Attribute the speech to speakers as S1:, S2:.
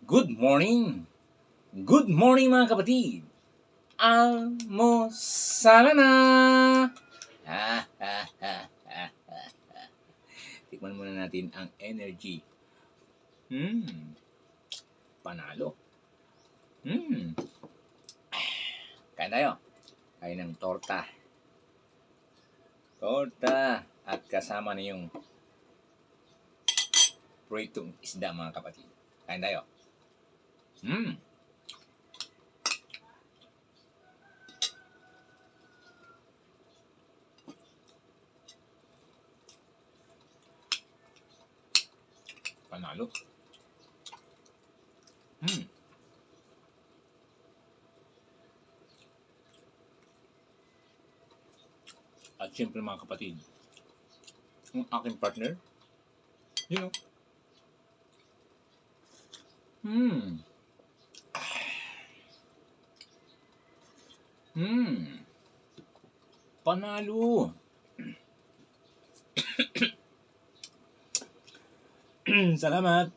S1: Good morning! Good morning mga kapatid! Almusala na! Tikman muna natin ang energy. Panalo. Kain tayo. Kain ng torta. Torta at kasama na yung pritong isda mga kapatid. Kain tayo. Panalo. At syempre mga kapatid, ang aking partner, you know, panalo. Salamat.